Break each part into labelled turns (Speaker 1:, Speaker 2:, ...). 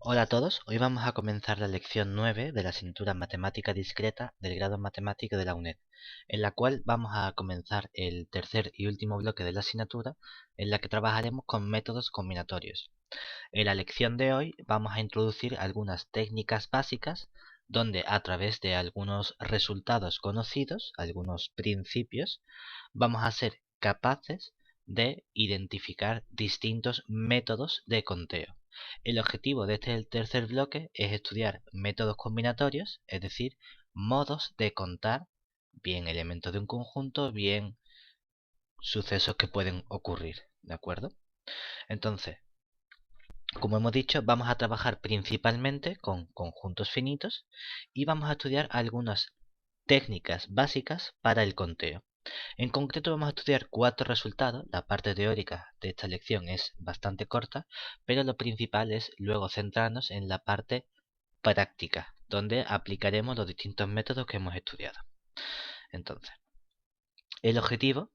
Speaker 1: Hola a todos, hoy vamos a comenzar la lección 9 de la asignatura Matemática Discreta del grado Matemático de la UNED, en la cual vamos a comenzar el tercer y último bloque de la asignatura, en la que trabajaremos con métodos combinatorios. En la lección de hoy vamos a introducir algunas técnicas básicas, donde a través de algunos resultados conocidos, algunos principios, vamos a ser capaces de identificar distintos métodos de conteo. El objetivo de este tercer bloque es estudiar métodos combinatorios, es decir, modos de contar bien elementos de un conjunto, bien sucesos que pueden ocurrir, ¿de acuerdo? Entonces, como hemos dicho, vamos a trabajar principalmente con conjuntos finitos y vamos a estudiar algunas técnicas básicas para el conteo. En concreto vamos a estudiar 4 resultados. La parte teórica de esta lección es bastante corta, pero lo principal es luego centrarnos en la parte práctica, donde aplicaremos los distintos métodos que hemos estudiado. Entonces, el objetivo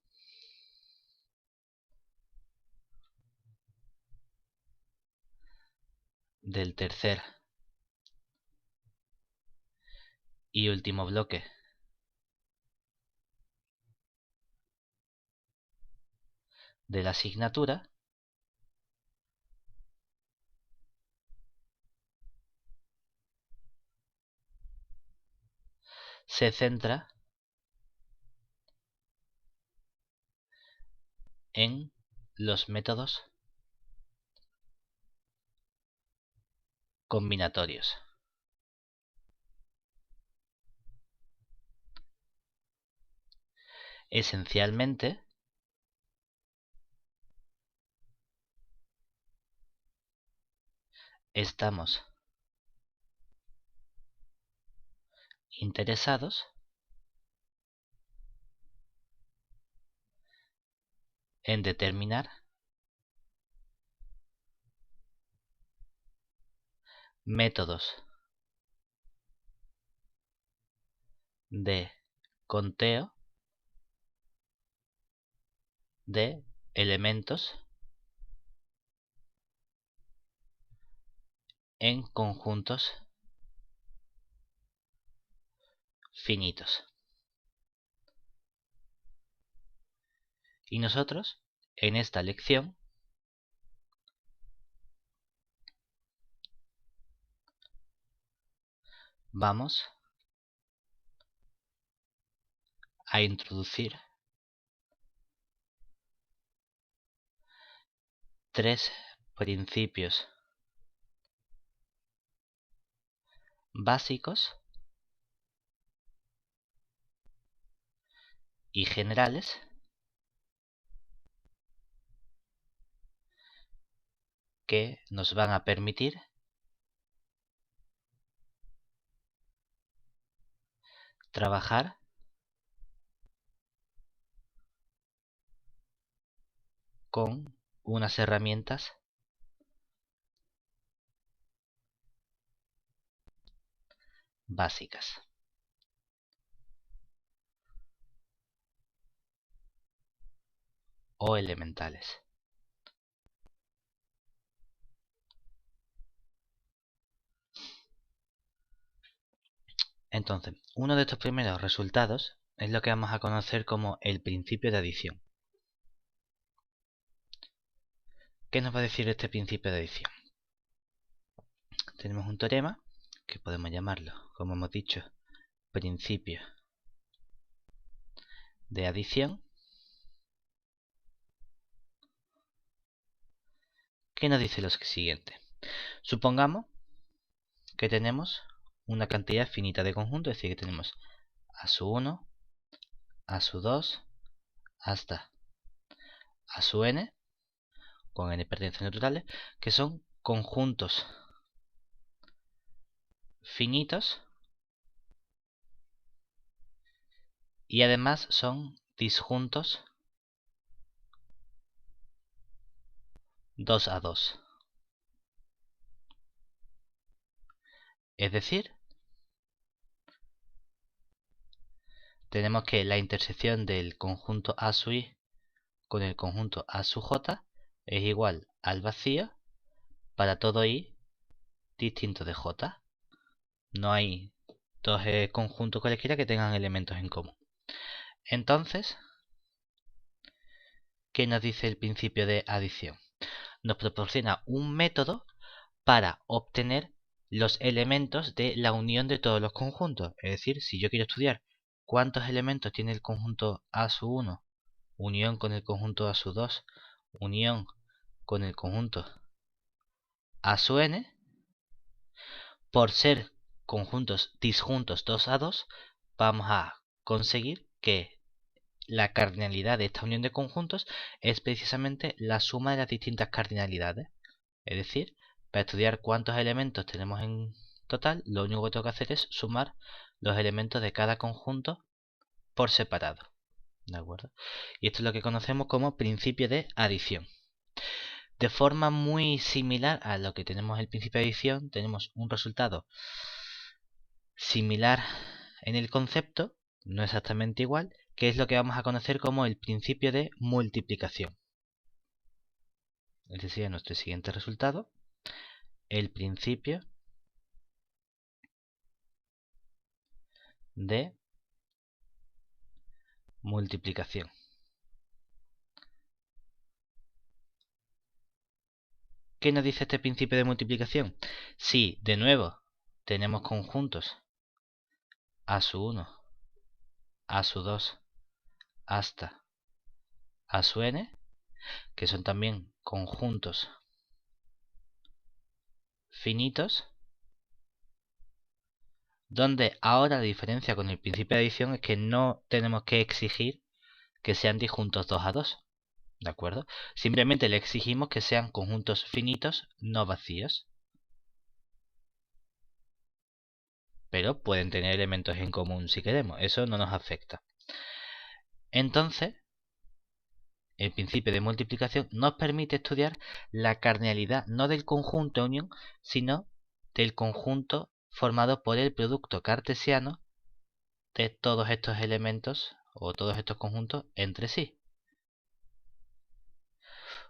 Speaker 1: del tercer y último bloque de la asignatura se centra en los métodos combinatorios. Esencialmente, estamos interesados en determinar métodos de conteo de elementos en conjuntos finitos. Y nosotros, en esta lección, vamos a introducir 3 principios básicos y generales que nos van a permitir trabajar con unas herramientas básicas o elementales. Entonces, uno de estos primeros resultados es lo que vamos a conocer como el principio de adición. ¿Qué nos va a decir este principio de adición? Tenemos un teorema que podemos llamarlo, como hemos dicho, principio de adición, que nos dice lo siguiente. Supongamos que tenemos una cantidad finita de conjuntos, es decir, que tenemos a su 1, a su 2, hasta a su n, con n pertenencias naturales, que son conjuntos finitos y además son disjuntos 2 a 2. Es decir, tenemos que la intersección del conjunto A sub i con el conjunto A sub j es igual al vacío para todo i distinto de J. No hay dos conjuntos cualquiera que tengan elementos en común. Entonces, ¿qué nos dice el principio de adición? Nos proporciona un método para obtener los elementos de la unión de todos los conjuntos. Es decir, si yo quiero estudiar cuántos elementos tiene el conjunto A sub 1, unión con el conjunto A sub 2, unión con el conjunto A sub n, por ser conjuntos disjuntos 2A2, vamos a conseguir que la cardinalidad de esta unión de conjuntos es precisamente la suma de las distintas cardinalidades. Es decir, para estudiar cuántos elementos tenemos en total, lo único que tengo que hacer es sumar los elementos de cada conjunto por separado. ¿De acuerdo? Y esto es lo que conocemos como principio de adición. De forma muy similar a lo que tenemos el principio de adición, tenemos un resultado similar en el concepto, no exactamente igual, que es lo que vamos a conocer como el principio de multiplicación. Este sería nuestro siguiente resultado, el principio de multiplicación. ¿Qué nos dice este principio de multiplicación? Si, de nuevo, tenemos conjuntos A sub 1, A sub 2, hasta A sub n, que son también conjuntos finitos, donde ahora la diferencia con el principio de adición es que no tenemos que exigir que sean disjuntos 2A2, ¿de acuerdo? Simplemente le exigimos que sean conjuntos finitos no vacíos. Pero pueden tener elementos en común si queremos, eso no nos afecta. Entonces, el principio de multiplicación nos permite estudiar la cardinalidad no del conjunto de unión, sino del conjunto formado por el producto cartesiano de todos estos elementos o todos estos conjuntos entre sí.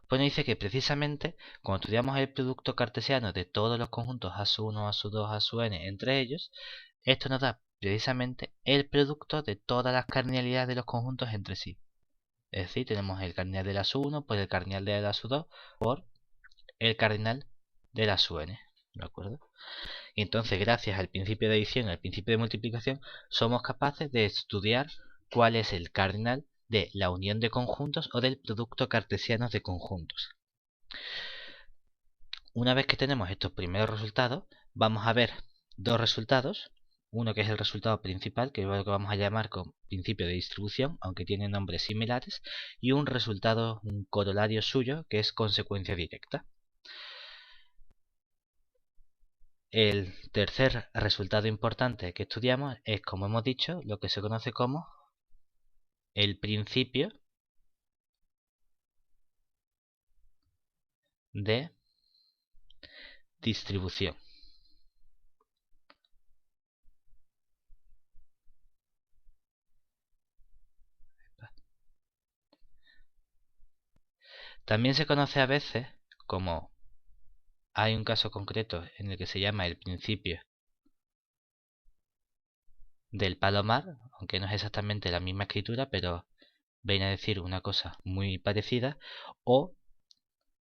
Speaker 1: Pues nos dice que precisamente cuando estudiamos el producto cartesiano de todos los conjuntos A sub 1, A sub 2, A sub n entre ellos, esto nos da precisamente el producto de todas las cardinalidades de los conjuntos entre sí. Es decir, tenemos el cardinal de la sub 1 por el cardinal de la sub 2 por el cardinal de la sub n. ¿De acuerdo? Y entonces, gracias al principio de adición y al principio de multiplicación, somos capaces de estudiar cuál es el cardinal de la unión de conjuntos o del producto cartesiano de conjuntos. Una vez que tenemos estos primeros resultados, vamos a ver dos resultados. Uno que es el resultado principal, que es lo que vamos a llamar con principio de distribución, aunque tiene nombres similares, y un resultado, un corolario suyo, que es consecuencia directa. El tercer resultado importante que estudiamos es, como hemos dicho, lo que se conoce como el principio de distribución. También se conoce a veces como, hay un caso concreto en el que se llama el principio del palomar, aunque no es exactamente la misma escritura, pero viene a decir una cosa muy parecida, o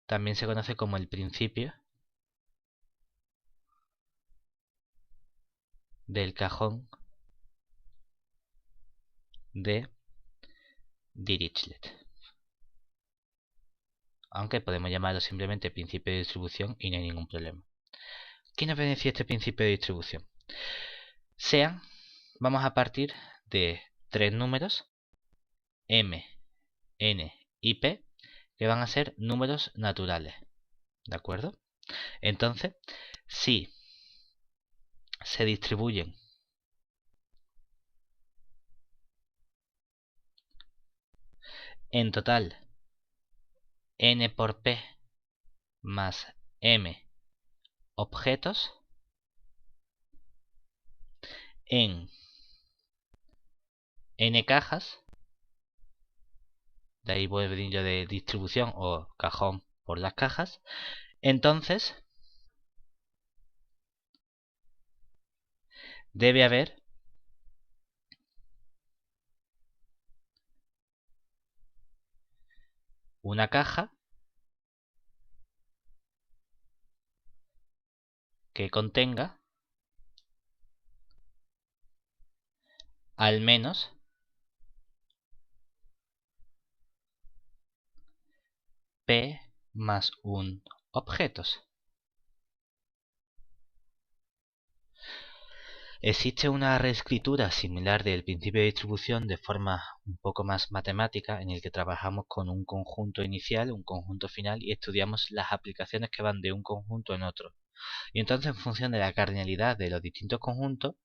Speaker 1: también se conoce como el principio del cajón de Dirichlet. Aunque podemos llamarlo simplemente principio de distribución y no hay ningún problema. ¿Qué nos beneficia este principio de distribución? Vamos a partir de tres números, m, n y p, que van a ser números naturales. ¿De acuerdo? Entonces, si se distribuyen en total n por p más m objetos en n cajas, de ahí puede venir yo de distribución o cajón por las cajas, entonces debe haber una caja que contenga al menos P más 1 objetos. Existe una reescritura similar del principio de distribución de forma un poco más matemática, en el que trabajamos con un conjunto inicial, un conjunto final, y estudiamos las aplicaciones que van de un conjunto en otro. Y entonces, en función de la cardinalidad de los distintos conjuntos,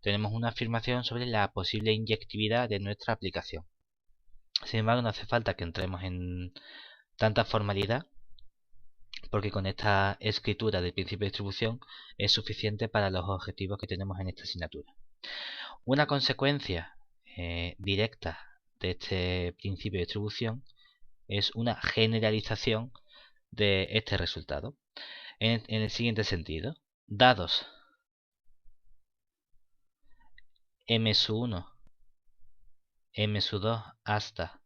Speaker 1: tenemos una afirmación sobre la posible inyectividad de nuestra aplicación. Sin embargo, no hace falta que entremos en tanta formalidad, porque con esta escritura del principio de distribución es suficiente para los objetivos que tenemos en esta asignatura. Una consecuencia directa de este principio de distribución es una generalización de este resultado en el siguiente sentido. Dados m1, m2 hasta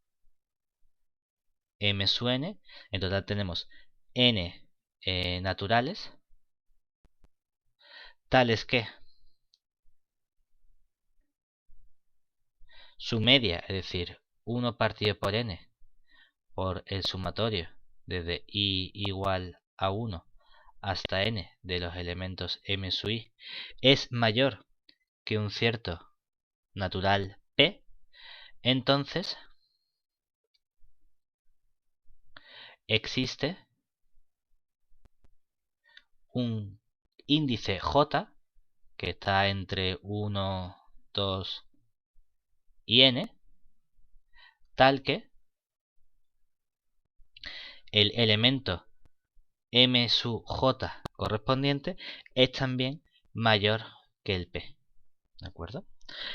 Speaker 1: m(n), en total tenemos n naturales, tales que su media, es decir, 1 partido por n por el sumatorio desde i igual a 1 hasta n de los elementos m sub i, es mayor que un cierto natural p, entonces existe un índice j que está entre 1, 2 y n, tal que el elemento m sub j correspondiente es también mayor que el p. ¿De acuerdo?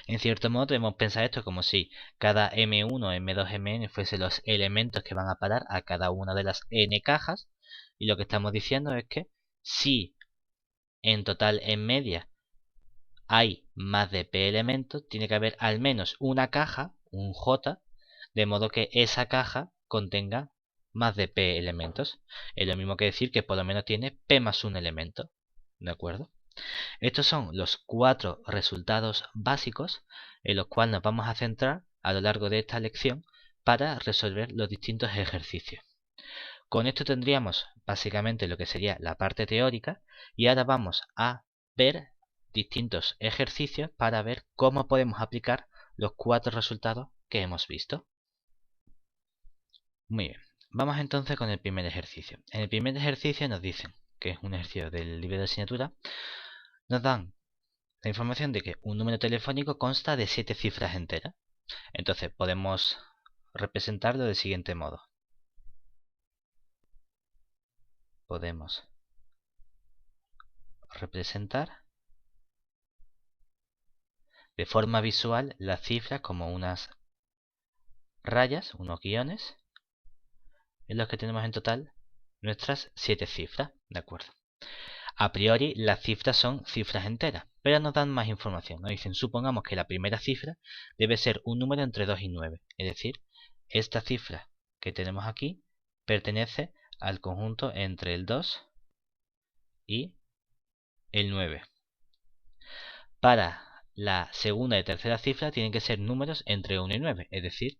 Speaker 1: En cierto modo debemos pensar esto como si cada m1, m2, mn fuesen los elementos que van a parar a cada una de las n cajas, y lo que estamos diciendo es que si en total en media hay más de p elementos, tiene que haber al menos una caja, un j, de modo que esa caja contenga más de p elementos. Es lo mismo que decir que por lo menos tiene p más un elemento. ¿De acuerdo? Estos son los 4 resultados básicos en los cuales nos vamos a centrar a lo largo de esta lección para resolver los distintos ejercicios. Con esto tendríamos básicamente lo que sería la parte teórica, y ahora vamos a ver distintos ejercicios para ver cómo podemos aplicar los 4 resultados que hemos visto. Muy bien, vamos entonces con el primer ejercicio. En el primer ejercicio nos dicen, que es un ejercicio del libro de asignatura, nos dan la información de que un número telefónico consta de 7 cifras enteras. Entonces podemos representarlo del siguiente modo. Podemos representar de forma visual las cifras como unas rayas, unos guiones, en los que tenemos en total nuestras 7 cifras. ¿De acuerdo? A priori las cifras son cifras enteras, pero nos dan más información. Nos dicen, supongamos que la primera cifra debe ser un número entre 2 y 9. Es decir, esta cifra que tenemos aquí pertenece al conjunto entre el 2 y el 9. Para la segunda y tercera cifra tienen que ser números entre 1 y 9. Es decir,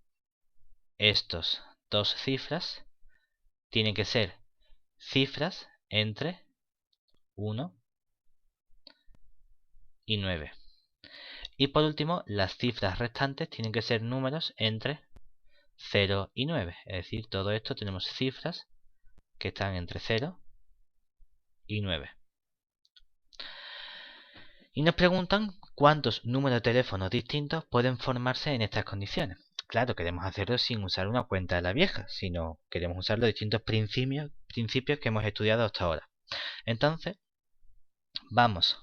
Speaker 1: estos dos cifras tienen que ser cifras entre 1 y 9. Y por último, las cifras restantes tienen que ser números entre 0 y 9. Es decir, todo esto tenemos cifras que están entre 0 y 9. Y nos preguntan cuántos números de teléfonos distintos pueden formarse en estas condiciones. Claro, queremos hacerlo sin usar una cuenta de la vieja, sino queremos usar los distintos principios que hemos estudiado hasta ahora. Entonces, vamos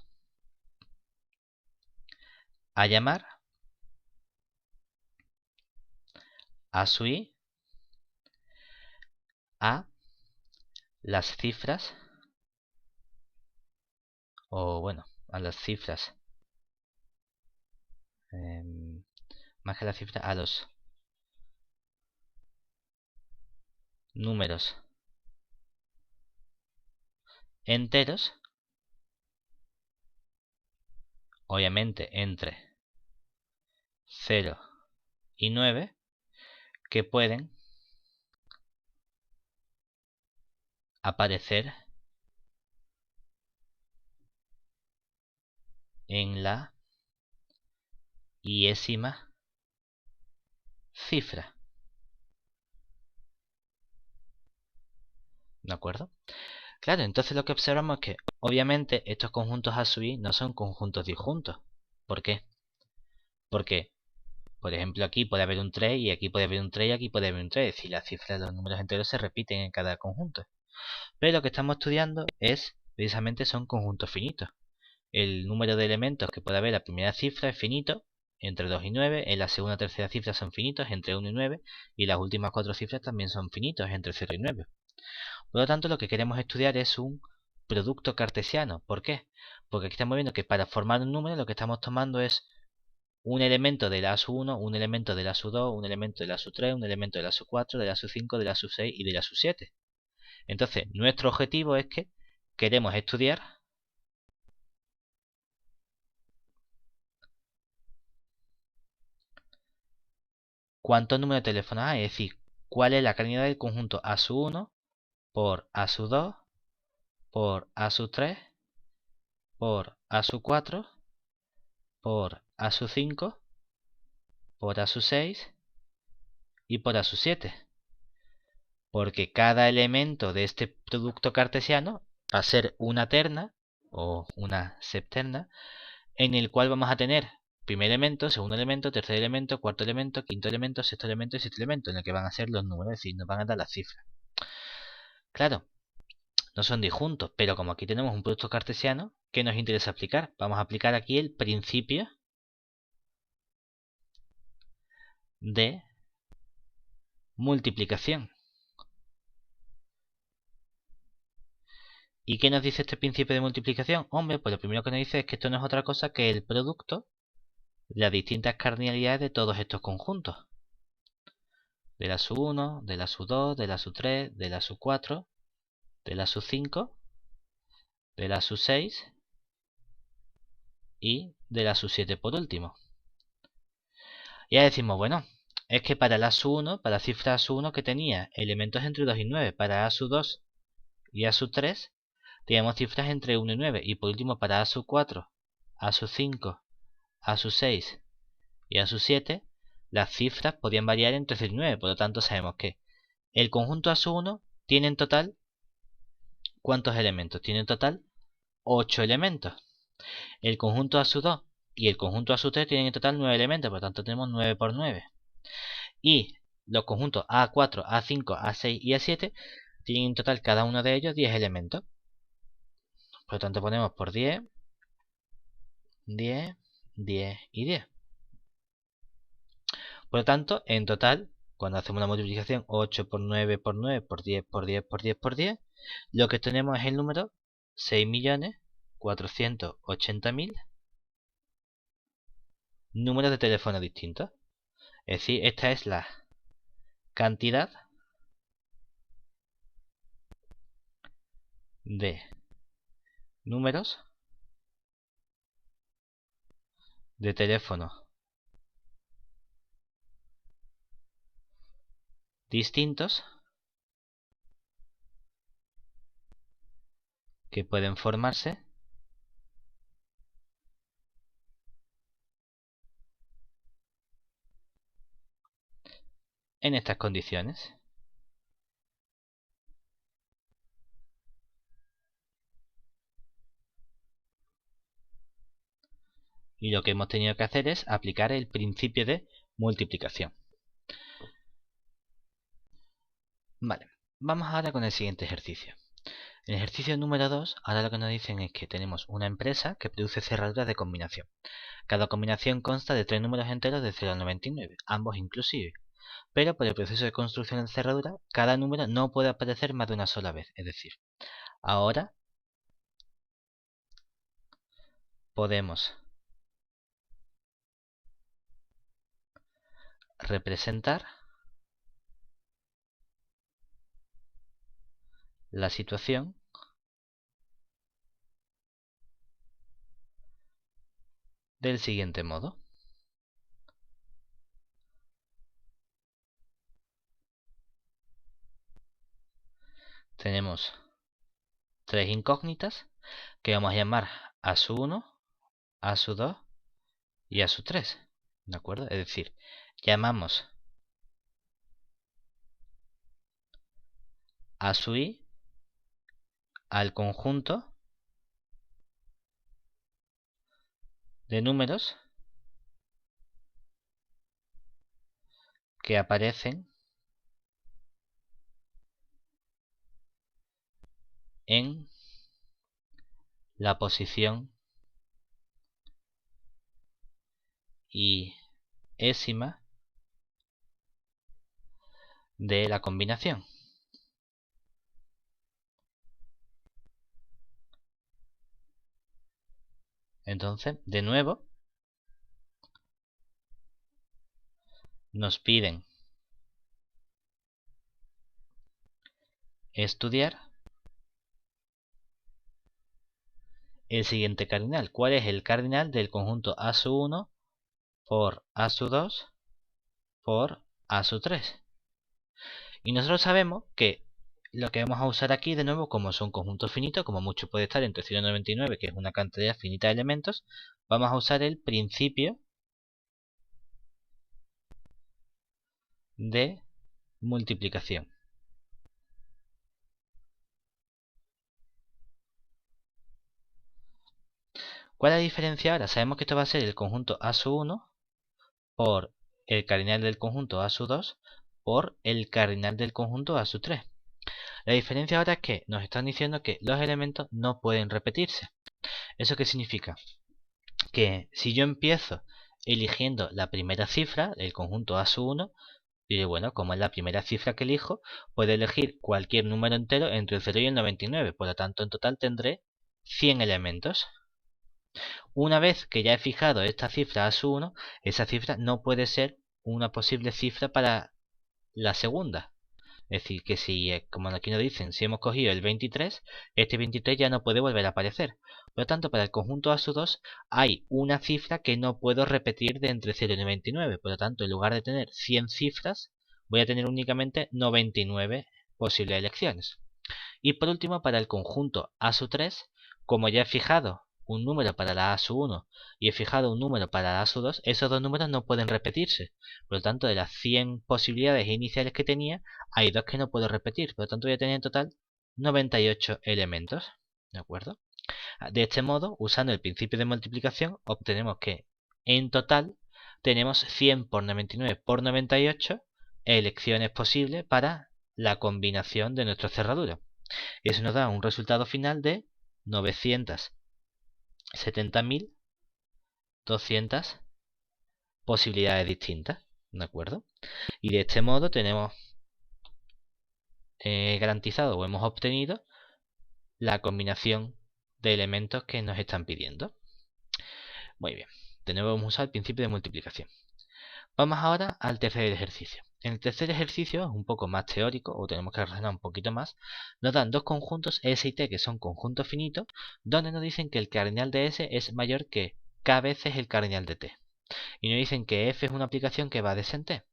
Speaker 1: a llamar a su i a las cifras, o bueno, a las cifras más que la cifra, a los números enteros, obviamente entre 0 y 9, que pueden aparecer en la iésima cifra. ¿De acuerdo? Claro, entonces lo que observamos es que obviamente estos conjuntos A sub i no son conjuntos disjuntos. ¿Por qué? Porque, por ejemplo, aquí puede haber un 3 y aquí puede haber un 3 y aquí puede haber un 3. Es decir, las cifras de los números enteros se repiten en cada conjunto. Pero lo que estamos estudiando es, precisamente, son conjuntos finitos. El número de elementos que puede haber en la primera cifra es finito, entre 2 y 9. En la segunda y tercera cifra son finitos, entre 1 y 9. Y las últimas 4 cifras también son finitos, entre 0 y 9. Por lo tanto, lo que queremos estudiar es un producto cartesiano. ¿Por qué? Porque aquí estamos viendo que para formar un número lo que estamos tomando es un elemento de la sub 1, un elemento de la sub 2, un elemento de la sub 3, un elemento de la sub 4, de la sub 5, de la sub 6 y de la sub 7. Entonces, nuestro objetivo es que queremos estudiar cuántos números de teléfonos hay, es decir, cuál es la calidad del conjunto A sub 1 por A sub 2 por A sub 3 por A sub 4 por A sub 5 por A sub 6 y por A sub 7. Porque cada elemento de este producto cartesiano va a ser una terna o una septerna en el cual vamos a tener primer elemento, segundo elemento, tercer elemento, cuarto elemento, quinto elemento, sexto elemento y sexto elemento, en el que van a ser los números, es decir, nos van a dar las cifras. Claro, no son disjuntos, pero como aquí tenemos un producto cartesiano, ¿qué nos interesa aplicar? Vamos a aplicar aquí el principio de multiplicación. ¿Y qué nos dice este principio de multiplicación? Hombre, pues lo primero que nos dice es que esto no es otra cosa que el producto de las distintas cardinalidades de todos estos conjuntos. De la sub 1, de la sub 2, de la sub 3, de la sub 4, de la sub 5, de la sub 6 y de la sub 7 por último. Y ya decimos, bueno, es que para la sub 1, para la cifra sub 1 que tenía elementos entre 2 y 9, para A sub 2 y A sub 3, teníamos cifras entre 1 y 9. Y por último, para A sub 4, A sub 5, A sub 6 y A sub 7, las cifras podían variar entre 0 y 9. Por lo tanto, sabemos que el conjunto A sub 1 tiene en total, ¿cuántos elementos? Tiene en total 8 elementos. El conjunto A sub 2 y el conjunto A sub 3 tienen en total 9 elementos. Por lo tanto, tenemos 9 por 9. Y los conjuntos A4, A5, A6 y A7 tienen en total cada uno de ellos 10 elementos. Por lo tanto ponemos por 10, 10, 10 y 10. Por lo tanto, en total, cuando hacemos la multiplicación 8 por 9 por 9 por 10 por 10 por 10 por 10, lo que tenemos es el número 6.480.000 números de teléfono distintos. Es decir, esta es la cantidad de números de teléfono distintos que pueden formarse en estas condiciones. Y lo que hemos tenido que hacer es aplicar el principio de multiplicación. Vale, vamos ahora con el siguiente ejercicio. En el ejercicio número 2, ahora lo que nos dicen es que tenemos una empresa que produce cerraduras de combinación. Cada combinación consta de 3 números enteros de 0 al 99, ambos inclusivos. Pero por el proceso de construcción de cerradura, cada número no puede aparecer más de una sola vez. Es decir, ahora podemos representar la situación del siguiente modo. Tenemos tres incógnitas que vamos a llamar A1, A2 y A3. ¿De acuerdo? Es decir, llamamos A_i al conjunto de números que aparecen en la posición y-ésima de la combinación. Entonces, de nuevo, nos piden estudiar el siguiente cardinal. ¿Cuál es el cardinal del conjunto A1 por A2 por A3? Y nosotros sabemos que lo que vamos a usar aquí, de nuevo, como son conjuntos finitos, como mucho puede estar entre 0 y 99, que es una cantidad finita de elementos, vamos a usar el principio de multiplicación. ¿Cuál es la diferencia ahora? Sabemos que esto va a ser el conjunto A1 por el cardinal del conjunto A2 por el cardinal del conjunto A3. La diferencia ahora es que nos están diciendo que los elementos no pueden repetirse. ¿Eso qué significa? Que si yo empiezo eligiendo la primera cifra, el conjunto A1, y bueno, como es la primera cifra que elijo, puedo elegir cualquier número entero entre el 0 y el 99. Por lo tanto, en total tendré 100 elementos. Una vez que ya he fijado esta cifra A1, esa cifra no puede ser una posible cifra para la segunda. Es decir, que si, como aquí nos dicen, si hemos cogido el 23, este 23 ya no puede volver a aparecer. Por lo tanto, para el conjunto A2 hay una cifra que no puedo repetir de entre 0 y 99. Por lo tanto, en lugar de tener 100 cifras, voy a tener únicamente 99 posibles elecciones. Y por último, para el conjunto A3, como ya he fijado un número para la A1 y he fijado un número para la A2, esos dos números no pueden repetirse. Por lo tanto, de las 100 posibilidades iniciales que tenía, hay dos que no puedo repetir. Por lo tanto, voy a tener en total 98 elementos. ¿De acuerdo? De este modo, usando el principio de multiplicación, obtenemos que en total tenemos 100 por 99 por 98 elecciones posibles para la combinación de nuestra cerradura. Y eso nos da un resultado final de 970.200 posibilidades distintas. ¿De acuerdo? Y de este modo tenemos garantizado o hemos obtenido la combinación de elementos que nos están pidiendo. Muy bien. De nuevo vamos a usar el principio de multiplicación. Vamos ahora al tercer ejercicio. En el tercer ejercicio, un poco más teórico, o tenemos que razonar un poquito más, nos dan dos conjuntos S y T que son conjuntos finitos, donde nos dicen que el cardinal de S es mayor que K veces el cardinal de T. Y nos dicen que F es una aplicación que va de S en T.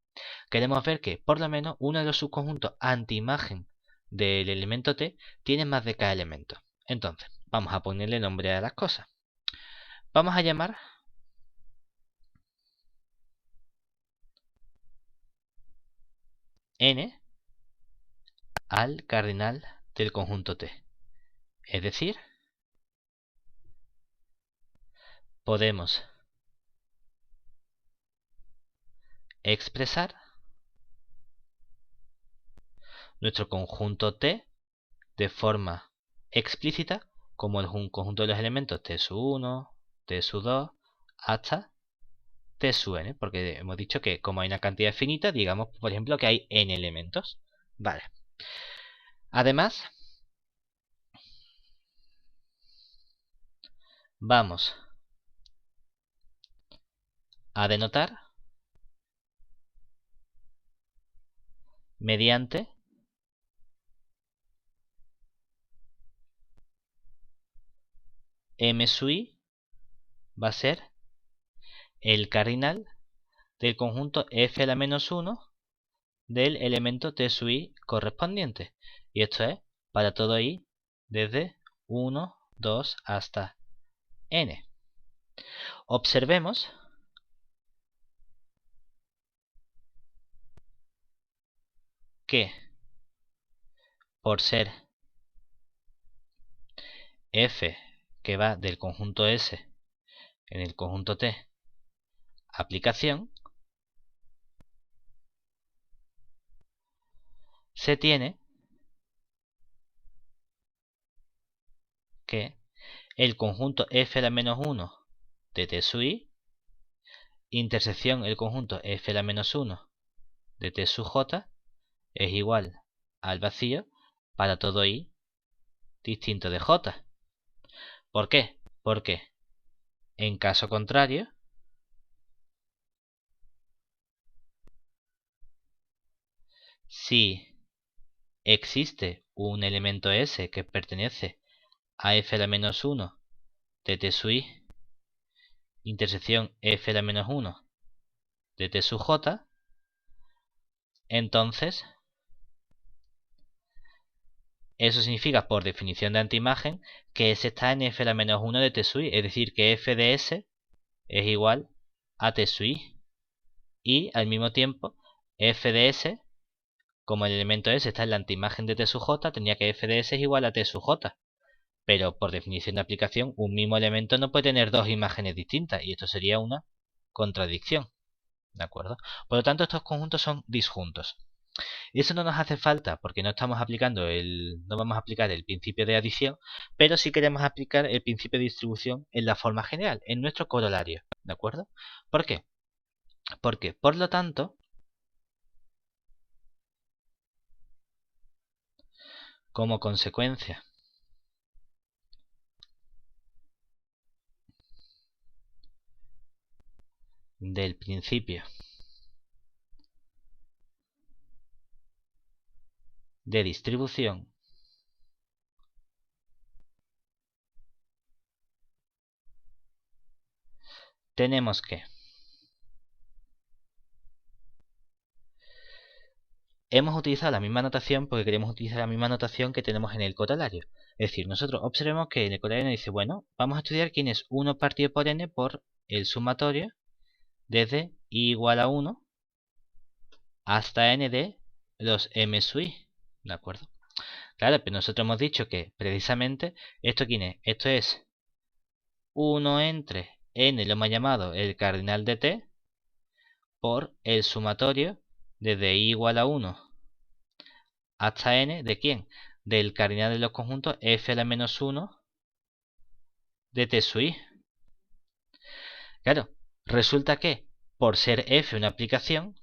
Speaker 1: Queremos ver que, por lo menos, uno de los subconjuntos antiimagen del elemento T tiene más de K elementos. Entonces, vamos a ponerle nombre a las cosas. Vamos a llamar N al cardinal del conjunto T. Es decir, podemos expresar nuestro conjunto T de forma explícita como un conjunto de los elementos T sub 1, T sub 2 hasta T sub n, porque hemos dicho que como hay una cantidad finita, digamos por ejemplo que hay n elementos. Vale. Además, vamos a denotar mediante M sub i va a ser el cardinal del conjunto f a la menos 1 del elemento t sub i correspondiente. Y esto es para todo i desde 1, 2 hasta n. Observemos que por ser f que va del conjunto S en el conjunto T aplicación, se tiene que el conjunto f a la menos 1 de T sub i intersección el conjunto f a la menos 1 de T sub j es igual al vacío para todo i distinto de j. ¿Por qué? Porque en caso contrario, si existe un elemento S que pertenece a f a la menos 1 de T sub i intersección f a la menos 1 de T sub j, entonces eso significa por definición de antiimagen que S está en f a la menos 1 de T sub i, es decir que f de S es igual a T sub i y al mismo tiempo f de S, como el elemento S está en la antiimagen de T sub j, tenía que f de S es igual a T sub j. Pero por definición de aplicación, un mismo elemento no puede tener dos imágenes distintas y esto sería una contradicción. ¿De acuerdo? Por lo tanto, estos conjuntos son disjuntos. Y eso no nos hace falta porque no vamos a aplicar el principio de adición, pero sí queremos aplicar el principio de distribución en la forma general, en nuestro corolario. ¿De acuerdo? ¿Por qué? Porque, por lo tanto, como consecuencia del principio de distribución, tenemos que hemos utilizado la misma notación porque queremos utilizar la misma notación que tenemos en el corolario. Es decir, nosotros observemos que en el corolario nos dice, bueno, vamos a estudiar quién es 1 partido por n por el sumatorio desde i igual a 1 hasta n de los m sub i. ¿De acuerdo? Claro, pero nosotros hemos dicho que precisamente esto quién es. Esto es 1 entre n, lo hemos llamado el cardinal de t, por el sumatorio desde i igual a 1 hasta n, ¿de quién? Del cardinal de los conjuntos f a la menos 1 de T sub i. Claro, resulta que por ser f una aplicación,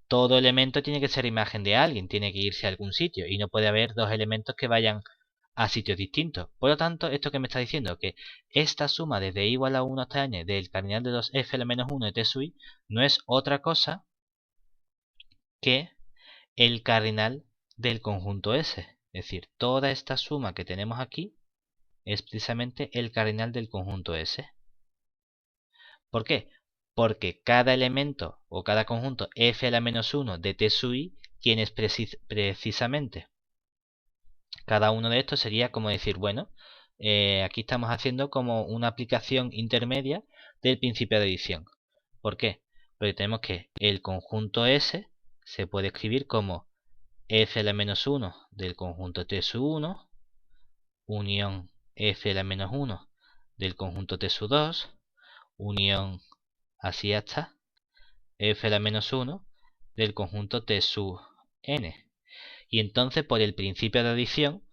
Speaker 1: todo elemento tiene que ser imagen de alguien, tiene que irse a algún sitio y no puede haber dos elementos que vayan a sitios distintos. Por lo tanto, esto que me está diciendo que esta suma desde i igual a 1 hasta n del cardinal de los f a la menos 1 de T sub i no es otra cosa que el cardinal del conjunto S. Es decir, toda esta suma que tenemos aquí es precisamente el cardinal del conjunto S. ¿Por qué? Porque cada elemento o cada conjunto f a la menos 1 de T sub i, quien es precisamente cada uno de estos sería como decir, bueno, aquí estamos haciendo como una aplicación intermedia del principio de adición. ¿Por qué? Porque tenemos que el conjunto S se puede escribir como f a la menos 1 del conjunto T sub 1 unión f a la menos 1 del conjunto T sub 2 unión así hasta f a la menos 1 del conjunto T sub n. Y entonces por el principio de adición,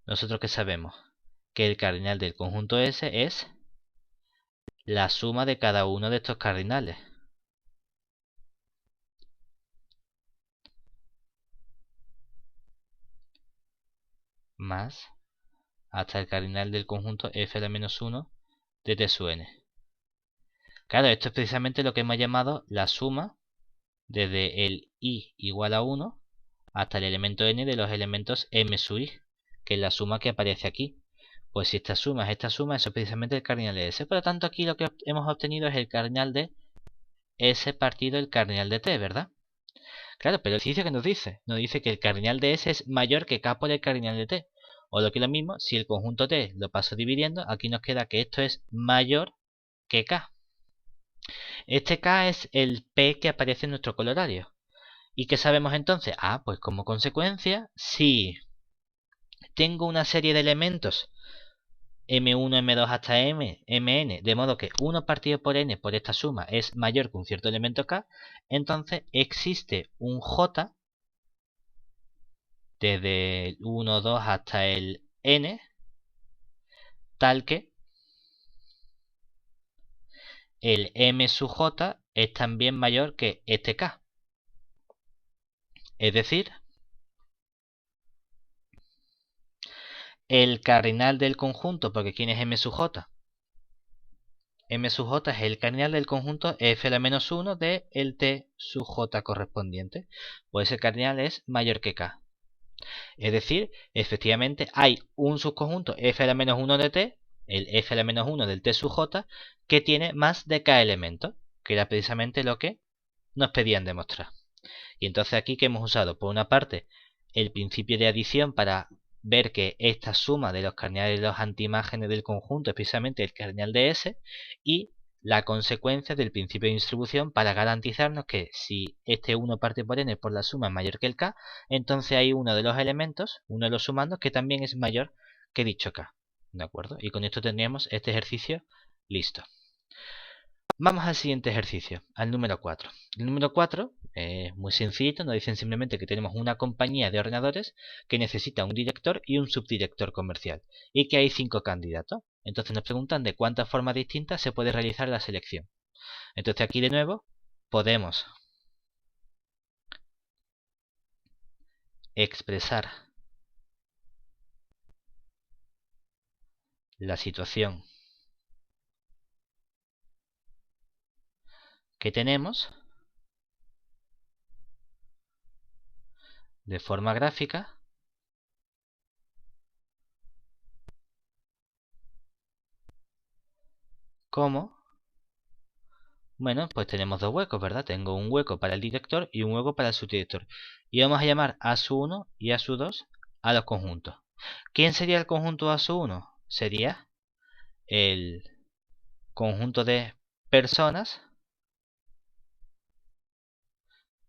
Speaker 1: nosotros que sabemos que el cardinal del conjunto S es la suma de cada uno de estos cardinales. Más hasta el cardinal del conjunto f a la menos 1 de T sub n. Claro, esto es precisamente lo que hemos llamado la suma desde el i igual a 1 hasta el elemento n de los elementos m sub i, que es la suma que aparece aquí. Pues si esta suma es esta suma, eso es precisamente el cardinal de S. Por lo tanto, aquí lo que hemos obtenido es el cardinal de S partido el cardinal de T, ¿verdad? Claro, pero el ejercicio que nos dice que el cardinal de S es mayor que K por el cardinal de T. O lo que es lo mismo, si el conjunto T lo paso dividiendo, aquí nos queda que esto es mayor que K. Este K es el P que aparece en nuestro colorario. ¿Y qué sabemos entonces? Ah, pues como consecuencia, si tengo una serie de elementos M1, M2 hasta Mn, de modo que 1 partido por n por esta suma es mayor que un cierto elemento K, entonces existe un J desde el 1, 2 hasta el n, tal que el M sub J es también mayor que este K. Es decir, el cardinal del conjunto, porque ¿quién es M sub J? M sub J es el cardinal del conjunto f a la menos 1 de el T sub J correspondiente. Pues ese cardinal es mayor que K. Es decir, efectivamente hay un subconjunto f a la menos 1 de T, el f a la menos 1 del T sub J, que tiene más de K elementos, que era precisamente lo que nos pedían demostrar. Y entonces aquí que hemos usado, por una parte, el principio de adición para ver que esta suma de los cardinales de los antiimágenes del conjunto es precisamente el cardinal de S, y la consecuencia del principio de distribución para garantizarnos que si este 1 parte por n por la suma es mayor que el K, entonces hay uno de los elementos, uno de los sumandos, que también es mayor que dicho K. ¿De acuerdo? Y con esto tendríamos este ejercicio listo. Vamos al siguiente ejercicio, al número 4. El número 4 es muy sencillito, nos dicen simplemente que tenemos una compañía de ordenadores que necesita un director y un subdirector comercial y que hay 5 candidatos. Entonces nos preguntan de cuántas formas distintas se puede realizar la selección. Entonces aquí de nuevo podemos expresar la situación que tenemos de forma gráfica como, bueno, pues tenemos dos huecos, ¿verdad? Tengo un hueco para el director y un hueco para el subdirector. Y vamos a llamar a su 1 y a su 2 a los conjuntos. ¿Quién sería el conjunto a su 1? Sería el conjunto de personas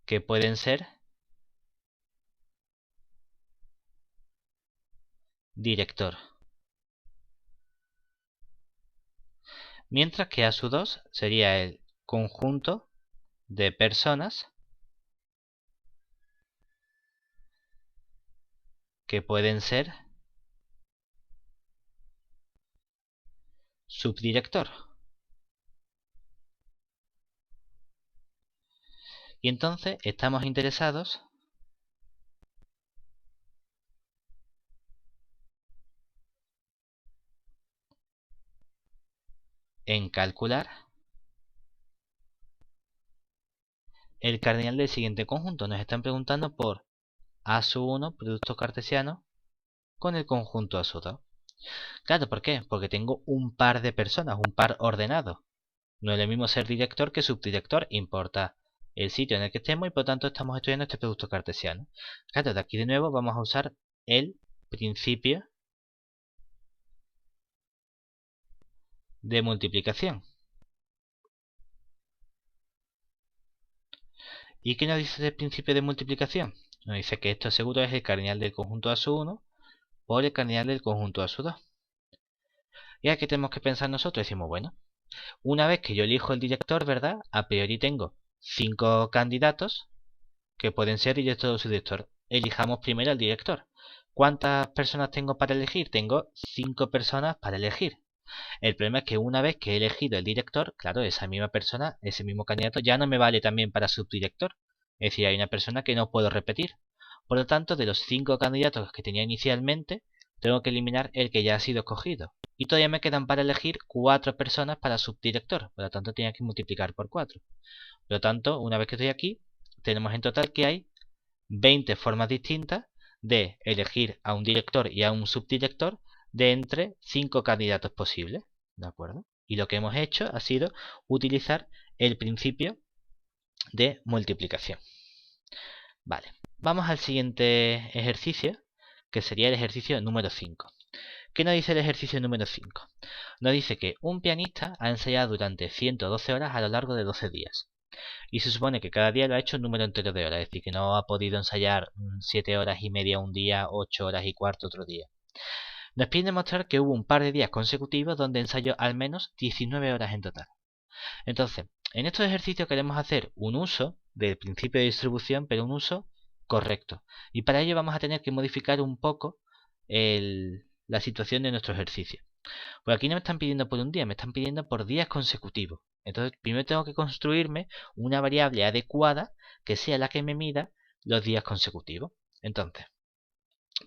Speaker 1: que pueden ser director. Mientras que a su 2 sería el conjunto de personas que pueden ser subdirector. Y entonces estamos interesados en calcular el cardinal del siguiente conjunto. Nos están preguntando por A sub 1, producto cartesiano, con el conjunto A sub 2. Claro, ¿por qué? Porque tengo un par de personas, un par ordenado. No es lo mismo ser director que subdirector, importa el sitio en el que estemos y por lo tanto estamos estudiando este producto cartesiano. Claro, de aquí de nuevo vamos a usar el principio de multiplicación. ¿Y qué nos dice el principio de multiplicación? Nos dice que esto seguro es el cardinal del conjunto A sub 1 por el cardinal del conjunto A sub 2. ¿Y aquí tenemos que pensar nosotros? Decimos, bueno, una vez que yo elijo el director, ¿verdad? A priori tengo 5 candidatos que pueden ser director o subdirector. Elijamos primero al director. ¿Cuántas personas tengo para elegir? Tengo 5 personas para elegir. El problema es que una vez que he elegido el director, claro, esa misma persona, ese mismo candidato ya no me vale también para subdirector. Es decir, hay una persona que no puedo repetir. Por lo tanto, de los 5 candidatos que tenía inicialmente, tengo que eliminar el que ya ha sido escogido. Y todavía me quedan para elegir 4 personas para subdirector. Por lo tanto, tengo que multiplicar por 4. Por lo tanto, una vez que estoy aquí, tenemos en total que hay 20 formas distintas de elegir a un director y a un subdirector de entre 5 candidatos posibles. ¿De acuerdo? Y lo que hemos hecho ha sido utilizar el principio de multiplicación. Vale, vamos al siguiente ejercicio, que sería el ejercicio número 5. ¿Qué nos dice el ejercicio número 5? Nos dice que un pianista ha ensayado durante 112 horas a lo largo de 12 días. Y se supone que cada día lo ha hecho un número entero de horas, es decir, que no ha podido ensayar 7 horas y media un día, 8 horas y cuarto otro día. Nos pide demostrar que hubo un par de días consecutivos donde ensayó al menos 19 horas en total. Entonces, en estos ejercicios queremos hacer un uso del principio de distribución, pero un uso correcto. Y para ello vamos a tener que modificar un poco la situación de nuestro ejercicio. Pues aquí no me están pidiendo por un día, me están pidiendo por días consecutivos. Entonces, primero tengo que construirme una variable adecuada que sea la que me mida los días consecutivos. Entonces,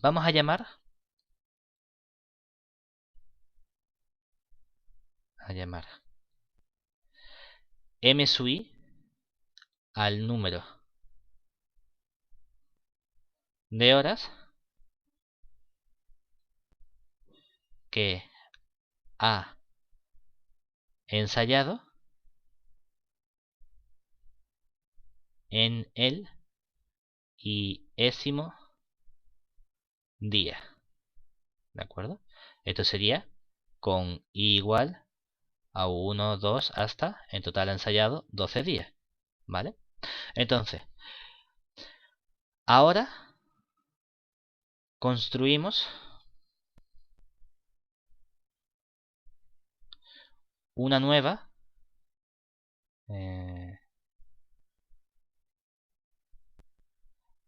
Speaker 1: vamos a llamar m sub i al número de horas que ha ensayado en el iésimo día. ¿De acuerdo? Esto sería con i igual a 1, 2, hasta, en total ensayado, 12 días. ¿Vale? Entonces, ahora construimos una nueva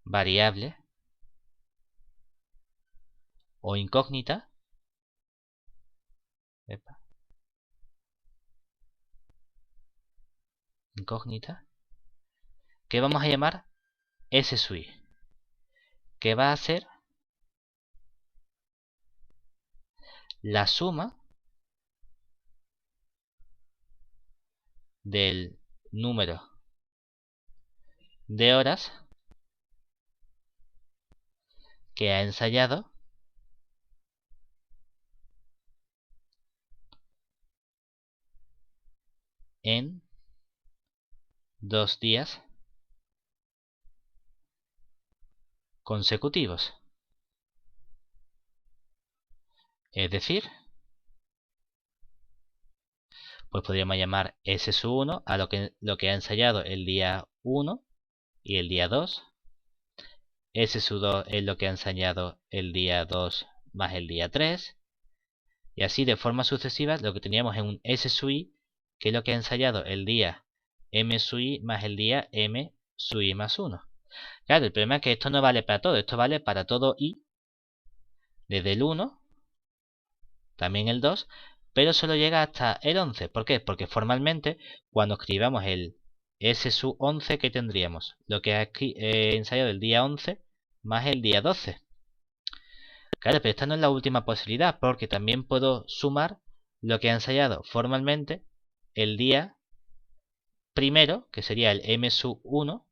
Speaker 1: variable o incógnita que vamos a llamar s sub i, que va a ser la suma del número de horas que ha ensayado en 2 días consecutivos. Es decir, pues podríamos llamar s sub 1 a lo que ha ensayado el día 1 y el día 2. S sub 2 es lo que ha ensayado el día 2 más el día 3. Y así de forma sucesiva lo que teníamos en un S sub i, que es lo que ha ensayado el día m sub i más el día m sub i más 1. Claro, el problema es que esto no vale para todo, esto vale para todo i, desde el 1, también el 2, pero solo llega hasta el 11. ¿Por qué? Porque formalmente, cuando escribamos el S sub 11, ¿qué tendríamos? Lo que ha ensayado el día 11 más el día 12. Claro, pero esta no es la última posibilidad, porque también puedo sumar lo que ha ensayado formalmente el día primero, que sería el m sub 1,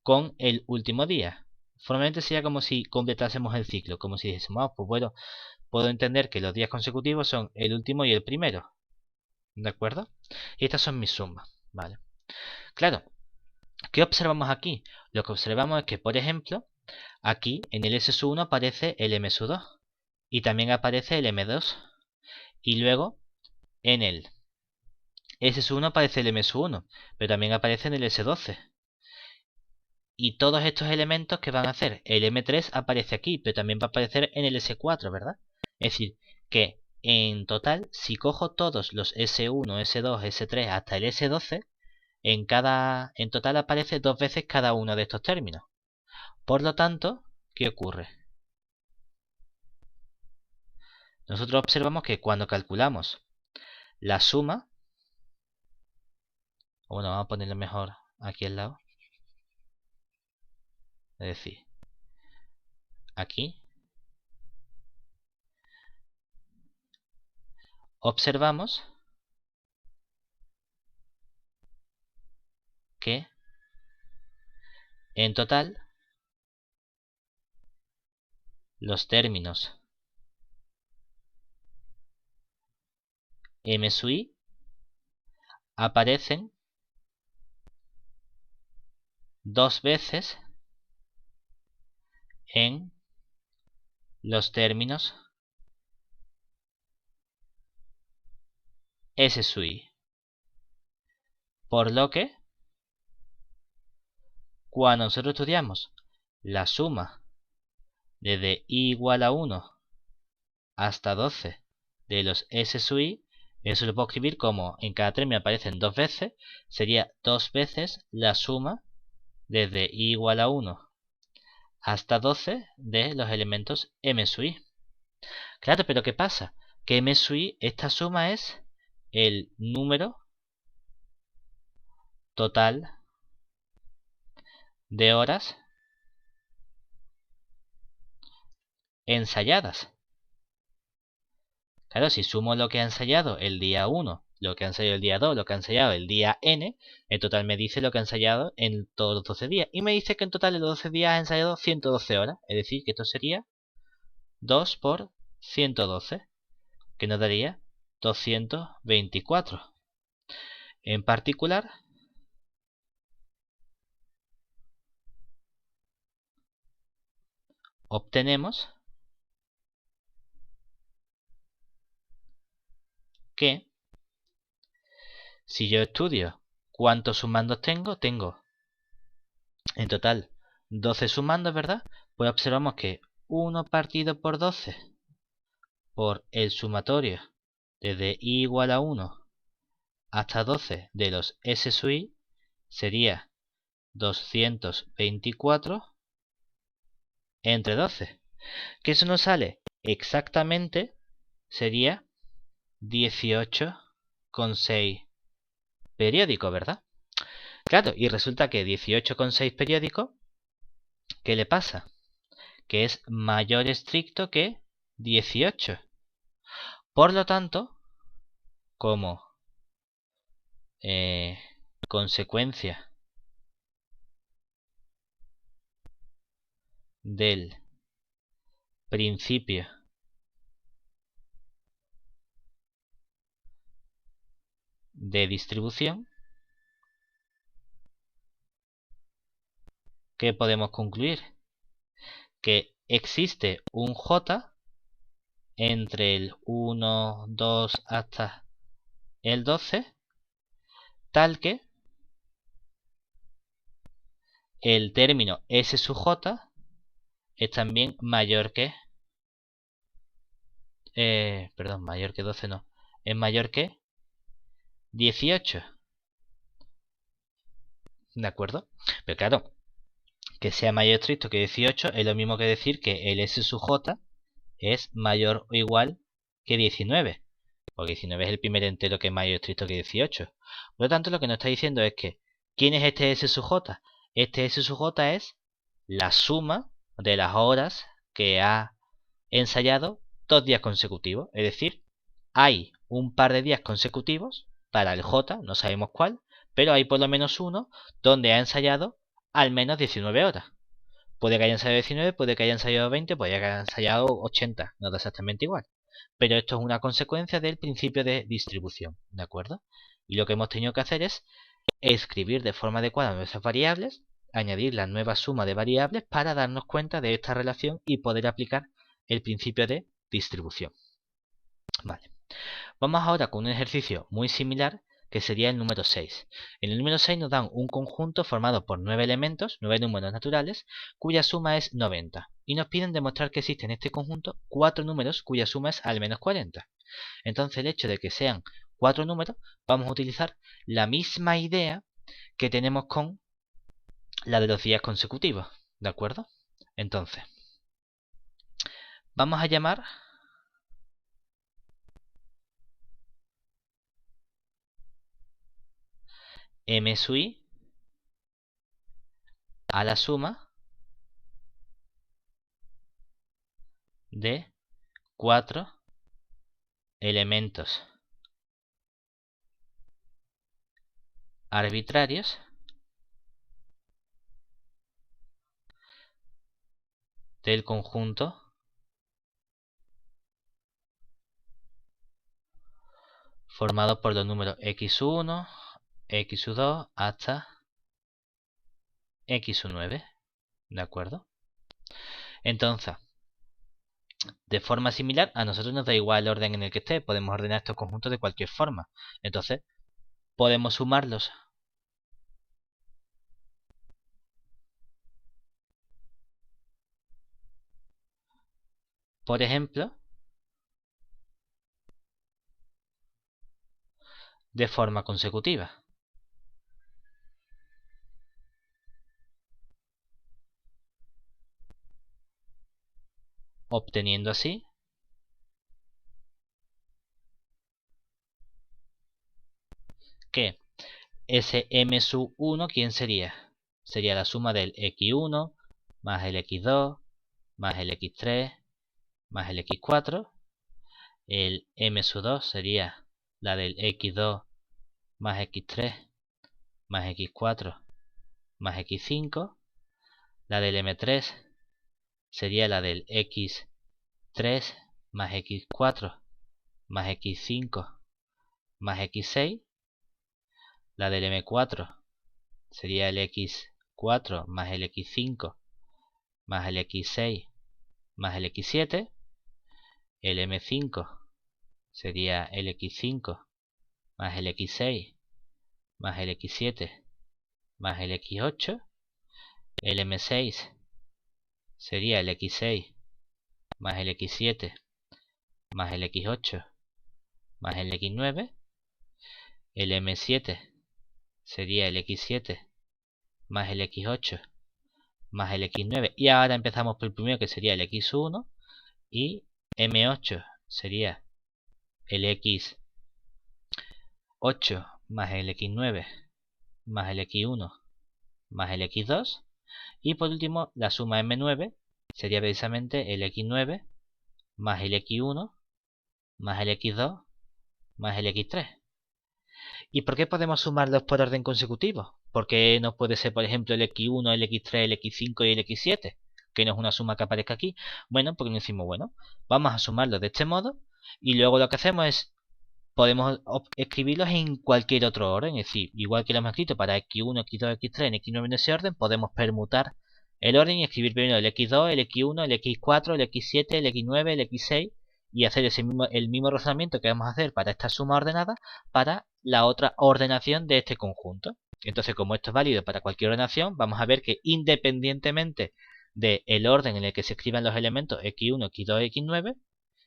Speaker 1: con el último día. Formalmente sería como si completásemos el ciclo, como si dijésemos, pues bueno, puedo entender que los días consecutivos son el último y el primero. ¿De acuerdo? Y estas son mis sumas, ¿vale? Claro, ¿qué observamos aquí? Lo que observamos es que, por ejemplo, aquí en el S sub 1 aparece el M sub 2 y también aparece el M2. Y luego en el S sub 1 aparece el M sub 1, pero también aparece en el S12. Y todos estos elementos que van a hacer, el M3 aparece aquí, pero también va a aparecer en el S4, ¿verdad? Es decir, que en total, si cojo todos los S1, S2, S3 hasta el S12, en total aparece 2 veces cada uno de estos términos. Por lo tanto, ¿qué ocurre? Nosotros observamos que cuando calculamos la suma, bueno, vamos a ponerlo mejor aquí al lado, es decir, aquí observamos que en total los términos m sub i aparecen dos veces en los términos s sub i, por lo que cuando nosotros estudiamos la suma desde i igual a 1 hasta 12 de los s sub i, eso lo puedo escribir como en cada término aparecen dos veces, sería dos veces la suma desde i igual a 1 hasta 12 de los elementos m sub i. Claro, pero ¿qué pasa? Que m sub i, esta suma es el número total de horas ensayadas. Claro, si sumo lo que ha ensayado el día 1, lo que ha ensayado el día 2, lo que ha ensayado el día n, en total me dice lo que ha ensayado en todos los 12 días. Y me dice que en total en los 12 días ha ensayado 112 horas. Es decir, que esto sería 2 por 112, que nos daría 224. En particular, obtenemos que si yo estudio cuántos sumandos tengo en total 12 sumandos, ¿verdad? Pues observamos que 1 partido por 12 por el sumatorio desde i igual a 1 hasta 12 de los s sub i sería 224 entre 12. Que eso nos sale exactamente, sería 18,6 periódico, ¿verdad? Claro, y resulta que 18,6 periódico, ¿qué le pasa? Que es mayor estricto que 18. Por lo tanto, como consecuencia del principio de distribución, ¿qué podemos concluir? Que existe un J entre el 1, 2 hasta el 12, tal que el término S sub J es también mayor que, mayor que 12 no, es mayor que 18. ¿De acuerdo? Pero claro, que sea mayor estricto que 18 es lo mismo que decir que el S sub J es mayor o igual que 19. Porque 19 es el primer entero que es mayor estricto que 18. Por lo tanto, lo que nos está diciendo es que ¿quién es este S sub J? Este S sub J es la suma de las horas que ha ensayado 2 días consecutivos. Es decir, hay un par de días consecutivos para el J, no sabemos cuál, pero hay por lo menos uno donde ha ensayado al menos 19 horas. Puede que haya ensayado 19, puede que haya ensayado 20, puede que haya ensayado 80, no da exactamente igual. Pero esto es una consecuencia del principio de distribución, ¿de acuerdo? Y lo que hemos tenido que hacer es escribir de forma adecuada nuestras variables, añadir la nueva suma de variables para darnos cuenta de esta relación y poder aplicar el principio de distribución. Vale. Vamos ahora con un ejercicio muy similar que sería el número 6. En el número 6 nos dan un conjunto formado por 9 elementos, 9 números naturales, cuya suma es 90. Y nos piden demostrar que existen en este conjunto 4 números cuya suma es al menos 40. Entonces el hecho de que sean 4 números, vamos a utilizar la misma idea que tenemos con la de los días consecutivos. ¿De acuerdo? Entonces, vamos a llamar m sub i a la suma de 4 elementos arbitrarios del conjunto formado por los números x1, x2 hasta x9. ¿De acuerdo? Entonces, de forma similar, a nosotros nos da igual el orden en el que esté. Podemos ordenar estos conjuntos de cualquier forma. Entonces, podemos sumarlos. Por ejemplo, de forma consecutiva. Obteniendo así que ese m sub 1, ¿quién sería? Sería la suma del x1 más el x2 más el x3 más el x4. El m sub 2 sería la del x2 más x3 más x4 más x5. La del m3 sería la del x3 más x4 más x5 más x6. La del m4 sería el x4 más el x5 más el x6 más el x7. El m5 sería el x5 más el x6 más el x7 más el x8. El m6 sería el x6 más el x7 más el x8 más el x9. El m7 sería el x7 más el x8 más el x9. Y ahora empezamos por el primero, que sería el x1. Y m8 sería el x8 más el x9 más el x1 más el x2. Y por último, la suma m9 sería precisamente el x9 más el x1 más el x2 más el x3. ¿Y por qué podemos sumarlos por orden consecutivo? ¿Por qué no puede ser, por ejemplo, el x1, el x3, el x5 y el x7? Que no es una suma que aparezca aquí. Bueno, porque nos decimos, bueno, vamos a sumarlos de este modo. Y luego lo que hacemos es, podemos escribirlos en cualquier otro orden. Es decir, igual que lo hemos escrito para x1, x2, x3, en x9 en ese orden, podemos permutar el orden y escribir primero el x2, el x1, el x4, el x7, el x9, el x6. Y hacer el mismo razonamiento que vamos a hacer para esta suma ordenada para la otra ordenación de este conjunto. Entonces, como esto es válido para cualquier ordenación, vamos a ver que independientemente del orden en el que se escriban los elementos x1, x2, x9,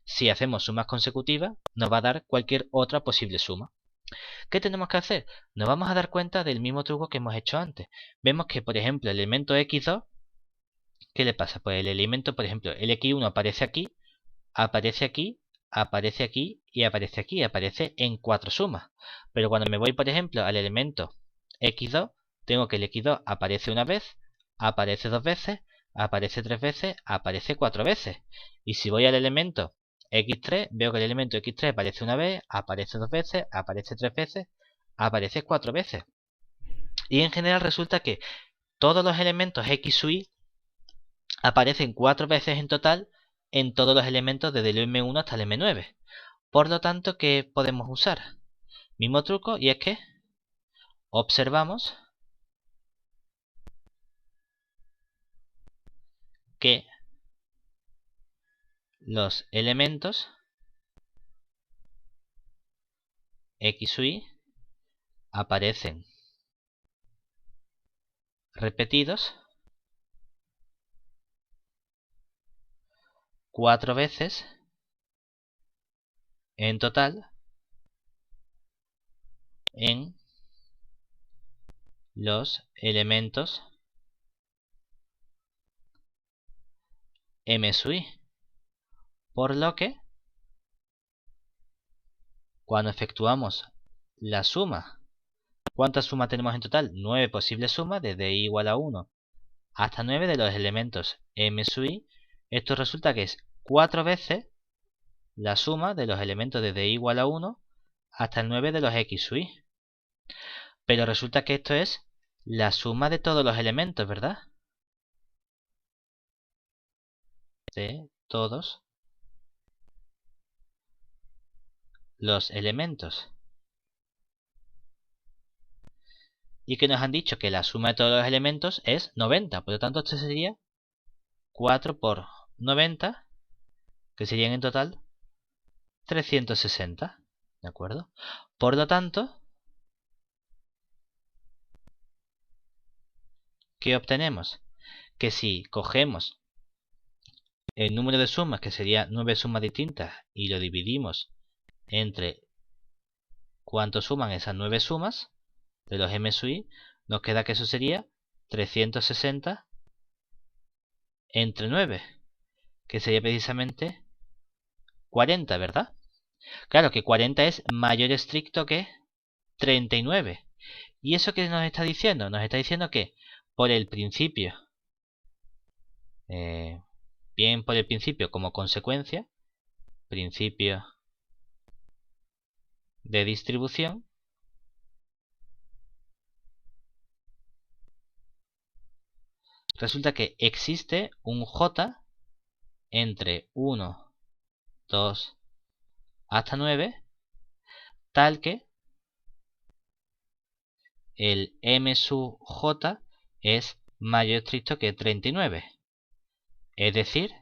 Speaker 1: si hacemos sumas consecutivas, nos va a dar cualquier otra posible suma. ¿Qué tenemos que hacer? Nos vamos a dar cuenta del mismo truco que hemos hecho antes. Vemos que, por ejemplo, el elemento x2, ¿qué le pasa? Pues el elemento, por ejemplo, el x1 aparece aquí, aparece aquí, aparece aquí y aparece aquí. Aparece en 4 sumas. Pero cuando me voy, por ejemplo, al elemento x2, tengo que el x2 aparece una vez, aparece 2 veces, aparece 3 veces, aparece 4 veces. Y si voy al elemento x3, veo que el elemento x3 aparece una vez, aparece 2 veces, aparece 3 veces, aparece 4 veces. Y en general resulta que todos los elementos x sub y aparecen 4 veces en total en todos los elementos desde el m1 hasta el m9. Por lo tanto, ¿qué podemos usar? Mismo truco, y es que observamos que los elementos x sub y aparecen repetidos 4 veces en total en los elementos m sub y. Por lo que, cuando efectuamos la suma, ¿cuántas sumas tenemos en total? 9 posibles sumas, desde i igual a 1 hasta 9 de los elementos m sub y. Esto resulta que es 4 veces la suma de los elementos desde i igual a 1 hasta el 9 de los x sub y. Pero resulta que esto es la suma de todos los elementos, ¿verdad? De todos los elementos. Y que nos han dicho que la suma de todos los elementos es 90. Por lo tanto, esto sería 4 por 90, que serían en total 360. ¿De acuerdo? Por lo tanto, ¿qué obtenemos? Que si cogemos el número de sumas, que sería 9 sumas distintas, y lo dividimos entre cuánto suman esas 9 sumas de los m sub i, nos queda que eso sería 360 entre 9, que sería precisamente 40, ¿verdad? Claro que 40 es mayor estricto que 39. ¿Y eso qué nos está diciendo? Nos está diciendo que por el principio, bien por el principio como consecuencia, principio de distribución, resulta que existe un j entre 1, 2, hasta 9, tal que el m sub j es mayor estricto que 39. Es decir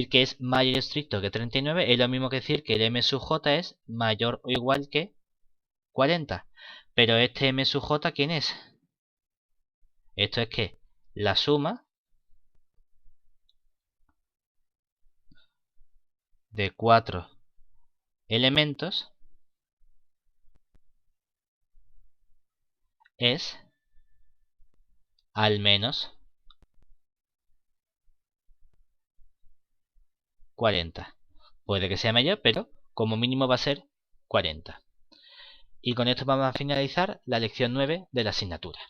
Speaker 1: que es mayor estricto que 39 es lo mismo que decir que el m sub j es mayor o igual que 40. Pero este m sub j, ¿quién es? Esto es que la suma de 4 elementos es al menos 40. Puede que sea mayor, pero como mínimo va a ser 40. Y con esto vamos a finalizar la lección 9 de la asignatura.